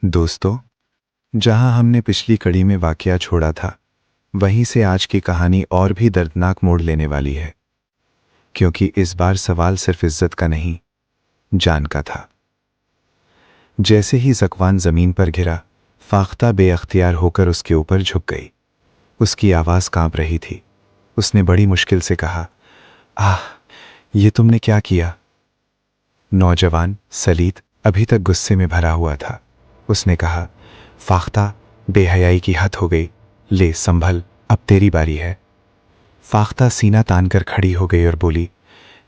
दोस्तों, जहां हमने पिछली कड़ी में वाकया छोड़ा था, वहीं से आज की कहानी और भी दर्दनाक मोड़ लेने वाली है, क्योंकि इस बार सवाल सिर्फ इज्जत का नहीं, जान का था। जैसे ही ज़कवान ज़मीन पर गिरा, फाख्ता बेअख्तियार होकर उसके ऊपर झुक गई। उसकी आवाज़ कांप रही थी। उसने बड़ी मुश्किल से कहा, आह, ये तुमने क्या किया? नौजवान सलीत अभी तक गुस्से में भरा हुआ था। उसने कहा, फाख्ता, बेहयाई की हद हो गई। ले संभल, अब तेरी बारी है। फाख्ता सीना तान कर खड़ी हो गई और बोली,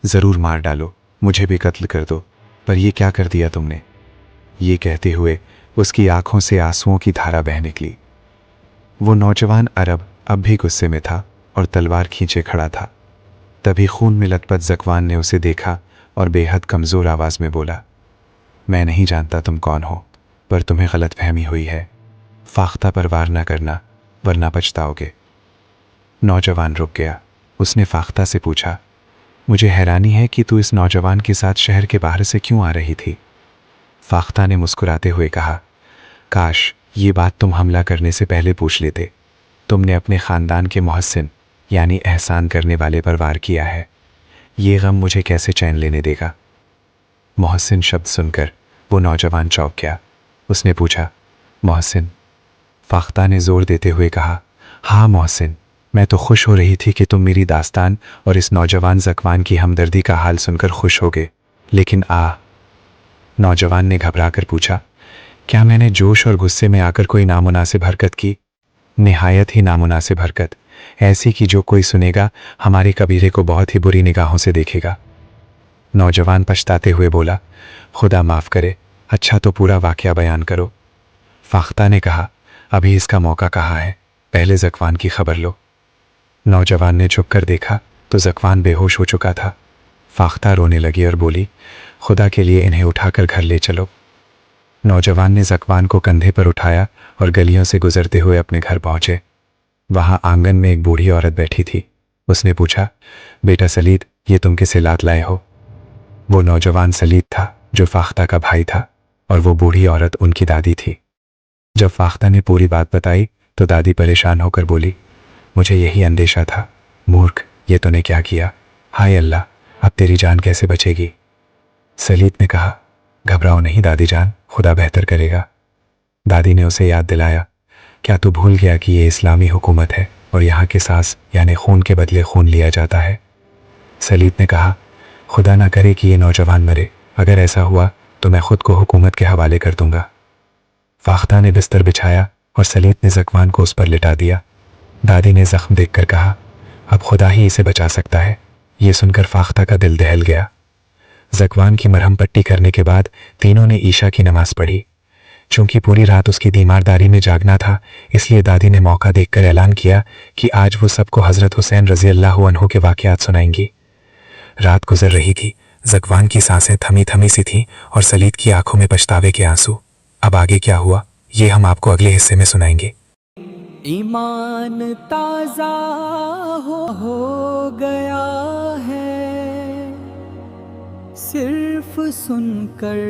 ज़रूर मार डालो, मुझे भी कत्ल कर दो, पर यह क्या कर दिया तुमने? ये कहते हुए उसकी आंखों से आंसुओं की धारा बह निकली। वो नौजवान अरब अब भी गुस्से में था और तलवार खींचे खड़ा था। तभी खून में लथपथ ज़कवान ने उसे देखा और बेहद कमज़ोर आवाज़ में बोला, मैं नहीं जानता तुम कौन हो, पर तुम्हें गलतफहमी हुई है। फाख्ता पर वार न करना, वरना पछताओगे। नौजवान रुक गया। उसने फाख्ता से पूछा, मुझे हैरानी है कि तू इस नौजवान के साथ शहर के बाहर से क्यों आ रही थी? फाख्ता ने मुस्कुराते हुए कहा, काश ये बात तुम हमला करने से पहले पूछ लेते। तुमने अपने ख़ानदान के मोहसिन यानी एहसान करने वाले पर वार किया है। ये गम मुझे कैसे चैन लेने देगा? मोहसिन शब्द सुनकर वो नौजवान चौंक गया। उसने पूछा, मोहसिन? फाख्ता ने जोर देते हुए कहा, हाँ मोहसिन, मैं तो खुश हो रही थी कि तुम मेरी दास्तान और इस नौजवान ज़कवान की हमदर्दी का हाल सुनकर खुश हो गए, लेकिन नौजवान ने घबरा कर पूछा, क्या मैंने जोश और गुस्से में आकर कोई नामुनासिब हरकत की? निहायत ही नामुनासिब हरकत, ऐसी कि जो कोई सुनेगा हमारे कबीरे को बहुत ही बुरी निगाहों से देखेगा। नौजवान पछताते हुए बोला, खुदा माफ़ करे, अच्छा तो पूरा वाकया बयान करो। फाख्ता ने कहा, अभी इसका मौका कहाँ है, पहले ज़कवान की खबर लो। नौजवान ने झुककर देखा तो ज़कवान बेहोश हो चुका था। फाख्ता रोने लगी और बोली, खुदा के लिए इन्हें उठाकर घर ले चलो। नौजवान ने ज़कवान को कंधे पर उठाया और गलियों से गुजरते हुए अपने घर पहुंचे। वहां आंगन में एक बूढ़ी औरत बैठी थी। उसने पूछा, बेटा सलीद, ये तुम किसे लात लाए हो? वो नौजवान सलीद था जो फाख्ता का भाई था, और वो बूढ़ी औरत उनकी दादी थी। जब फाख्ता ने पूरी बात बताई तो दादी परेशान होकर बोली, मुझे यही अंदेशा था। मूर्ख, ये तूने क्या किया? हाय अल्लाह, अब तेरी जान कैसे बचेगी? सलीद ने कहा, घबराओ नहीं दादी जान, खुदा बेहतर करेगा। दादी ने उसे याद दिलाया, क्या तू भूल गया कि ये इस्लामी हुकूमत है और यहाँ के सांस यानी खून के बदले खून लिया जाता है? सलीद ने कहा, खुदा ना करे कि ये नौजवान मरे, अगर ऐसा हुआ तो मैं खुद को हुकूमत के हवाले कर दूंगा। फाख्ता ने बिस्तर बिछाया और सलीद ने ज़कवान को उस पर लिटा दिया। दादी ने ज़ख्म देखकर कहा, अब खुदा ही इसे बचा सकता है। ये सुनकर फाख्ता का दिल दहल गया। ज़कवान की मरहम पट्टी करने के बाद तीनों ने ईशा की नमाज पढ़ी। चूंकि पूरी रात उसकी दीमारदारी में जागना था, इसलिए दादी ने मौका देखकर ऐलान किया कि आज वो सबको हज़रत हुसैन रज़ी अल्लाह अन्हु के वाक़यात सुनाएंगी। रात गुजर रही थी। ज़कवान की सांसें थमी थमी सी थीं और सलीद की आंखों में पछतावे के आंसू। अब आगे क्या हुआ, ये हम आपको अगले हिस्से में सुनाएंगे। ईमान ताज़ा हो गया है सिर्फ सुनकर